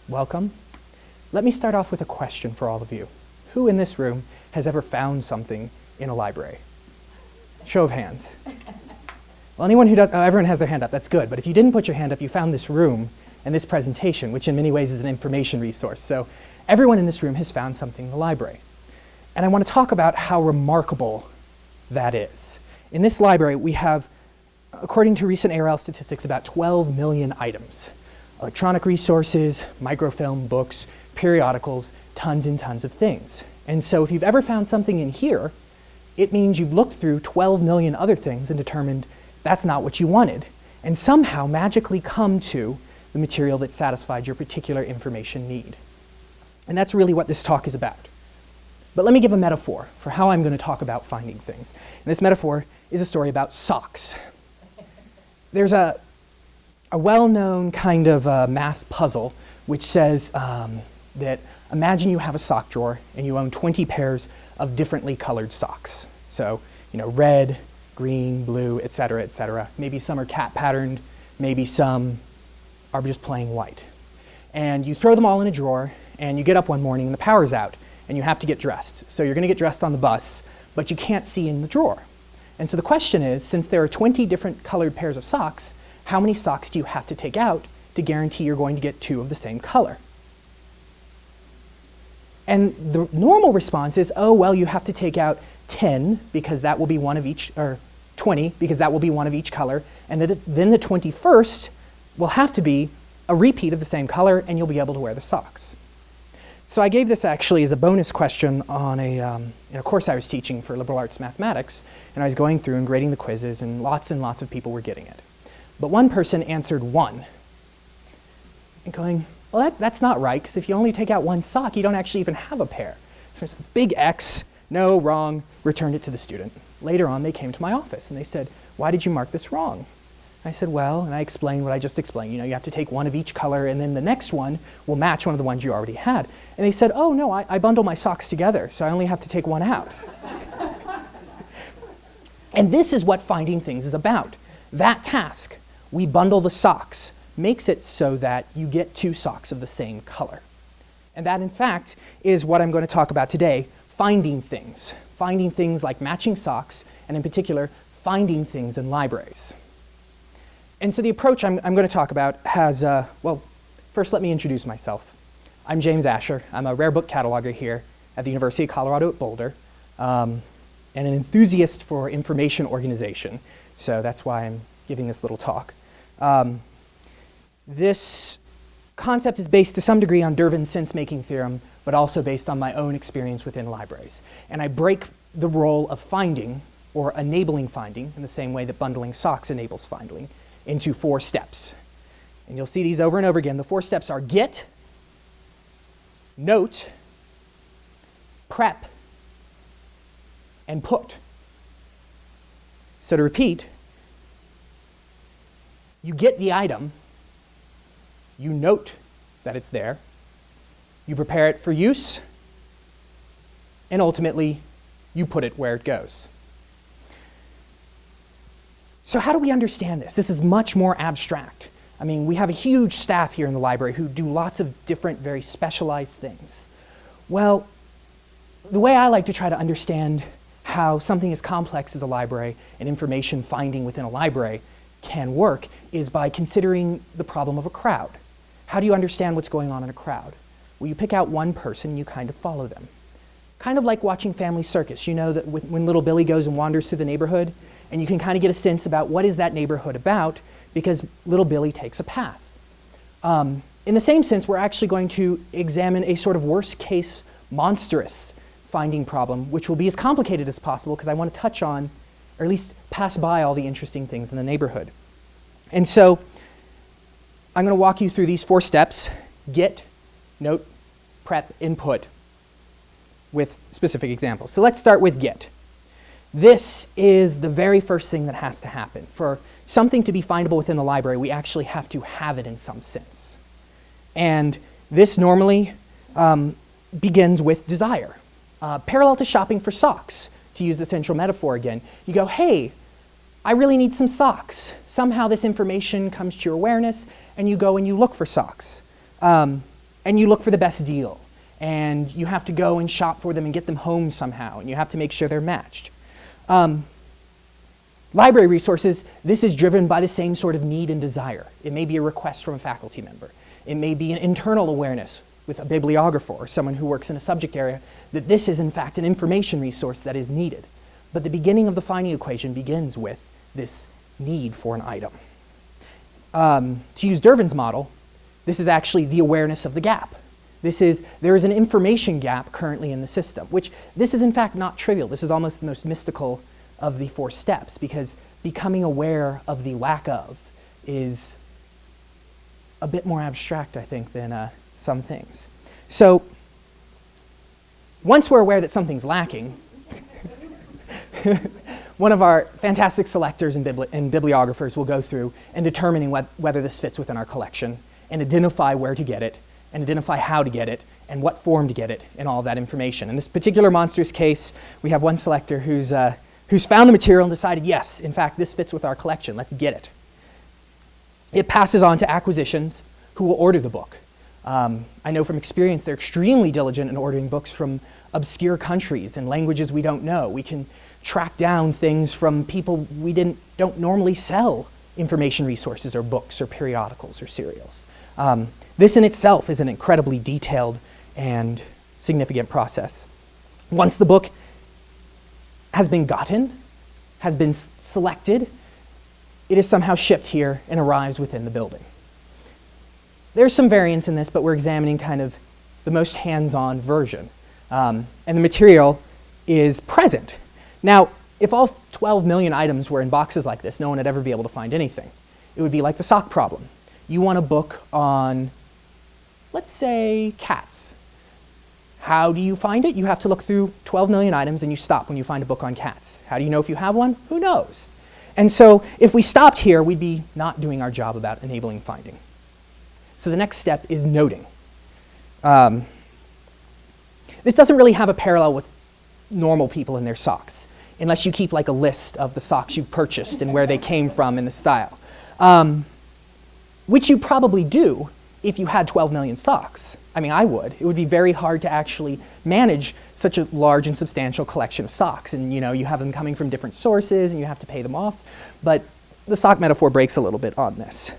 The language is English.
welcome. Let me start off with a question for all of you. Who in this room has ever found something in a library? Show of hands. Well, anyone who does, everyone has their hand up, that's good. But if you didn't put your hand up, you found this room and this presentation, which in many ways is an information resource. So everyone in this room has found something in the library. And I want to talk about how remarkable that is. In this library, we have, according to recent ARL statistics, about 12 million items. Electronic resources, microfilm, books, periodicals, tons and tons of things. And so if you've ever found something in here, it means you've looked through 12 million other things and determined that's not what you wanted, and somehow magically come to the material that satisfied your particular information need. And that's really what this talk is about. But let me give a metaphor for how I'm going to talk about finding things. And this metaphor is a story about socks. There's a well-known kind of math puzzle which says that imagine you have a sock drawer and you own 20 pairs of differently colored socks. So, red, green, blue, etc., etc. Maybe some are cat patterned, maybe some are just plain white. And you throw them all in a drawer and you get up one morning and the power's out and you have to get dressed. So you're going to get dressed on the bus, but you can't see in the drawer. And so the question is, since there are 20 different colored pairs of socks, how many socks do you have to take out to guarantee you're going to get 2 of the same color? And the normal response is, oh, well, you have to take out 10 because that will be one of each, or 20 because that will be one of each color, and then the 21st will have to be a repeat of the same color and you'll be able to wear the socks. So I gave this actually as a bonus question on a course I was teaching for liberal arts mathematics, and I was going through and grading the quizzes and lots of people were getting it. But one person answered 1 and going, well, that's not right, because if you only take out 1 sock, you don't actually even have a pair. So it's a big X, no, wrong, returned it to the student. Later on, they came to my office and they said, why did you mark this wrong? I said, well, and I explained what I just explained. You have to take one of each color and then the next one will match one of the ones you already had. And they said, oh, no, I bundle my socks together, so I only have to take one out. And this is what finding things is about. That task, we bundle the socks, makes it so that you get 2 socks of the same color. And that, in fact, is what I'm going to talk about today, finding things. Finding things like matching socks, and in particular, finding things in libraries. And so the approach I'm going to talk about has, well, first let me introduce myself. I'm James Ascher. I'm a rare book cataloger here at the University of Colorado-Boulder, and an enthusiast for information organization. So that's why I'm giving this little talk. This concept is based to some degree on Dervin's sense-making theorem, but also based on my own experience within libraries. And I break the role of finding, or enabling finding, in the same way that bundling socks enables finding, into 4 steps. And you'll see these over and over again. The 4 steps are get, note, prep, and put. So to repeat, you get the item, you note that it's there, you prepare it for use, and ultimately, you put it where it goes. So how do we understand this? This is much more abstract. I mean, we have a huge staff here in the library who do lots of different, very specialized things. Well, the way I like to try to understand how something as complex as a library and information finding within a library can work is by considering the problem of a crowd. How do you understand what's going on in a crowd? Well, you pick out one person and you kind of follow them. Kind of like watching Family Circus. You know that when little Billy goes and wanders through the neighborhood, and you can kind of get a sense about what is that neighborhood about because little Billy takes a path. In the same sense, we're actually going to examine a sort of worst case monstrous finding problem, which will be as complicated as possible because I want to touch on, or at least pass by all the interesting things in the neighborhood. And so I'm going to walk you through these 4 steps: get, note, prep, input, with specific examples. So let's start with get. This is the very first thing that has to happen. For something to be findable within the library, we actually have to have it in some sense. And this normally begins with desire. Parallel to shopping for socks, to use the central metaphor again. You go, hey, I really need some socks. Somehow this information comes to your awareness, and you go and you look for socks. And and you look for the best deal. And you have to go and shop for them and get them home somehow, and you have to make sure they're matched. Library resources, this is driven by the same sort of need and desire. It may be a request from a faculty member. It may be an internal awareness with a bibliographer or someone who works in a subject area that this is in fact an information resource that is needed. But the beginning of the finding equation begins with this need for an item. To use Dervin's model, this is actually the awareness of the gap. There is an information gap currently in the system, which this is in fact not trivial. This is almost the most mystical of the 4 steps, because becoming aware of the lack of is a bit more abstract, I think, than some things. So once we're aware that something's lacking, one of our fantastic selectors and bibliographers will go through and determining whether this fits within our collection and identify where to get it and identify how to get it and what form to get it and all of that information. In this particular monstrous case, we have one selector who's found the material and decided, yes, in fact, this fits with our collection, let's get it. It passes on to acquisitions who will order the book. I know from experience they're extremely diligent in ordering books from obscure countries and languages we don't know. We can track down things from people we don't normally sell information resources or books or periodicals or serials. This in itself is an incredibly detailed and significant process. Once the book has been gotten, has been selected, it is somehow shipped here and arrives within the building. There's some variance in this, but we're examining kind of the most hands-on version. And the material is present. Now, if all 12 million items were in boxes like this, no one would ever be able to find anything. It would be like the sock problem. You want a book on, let's say, cats. How do you find it? You have to look through 12 million items and you stop when you find a book on cats. How do you know if you have one? Who knows? And so if we stopped here, we'd be not doing our job about enabling finding. So the next step is noting. This doesn't really have a parallel with normal people in their socks, unless you keep like a list of the socks you've purchased and where they came from and the style. Which you probably do if you had 12 million socks. I mean, I would. It would be very hard to actually manage such a large and substantial collection of socks. And you have them coming from different sources and you have to pay them off. But the sock metaphor breaks a little bit on this.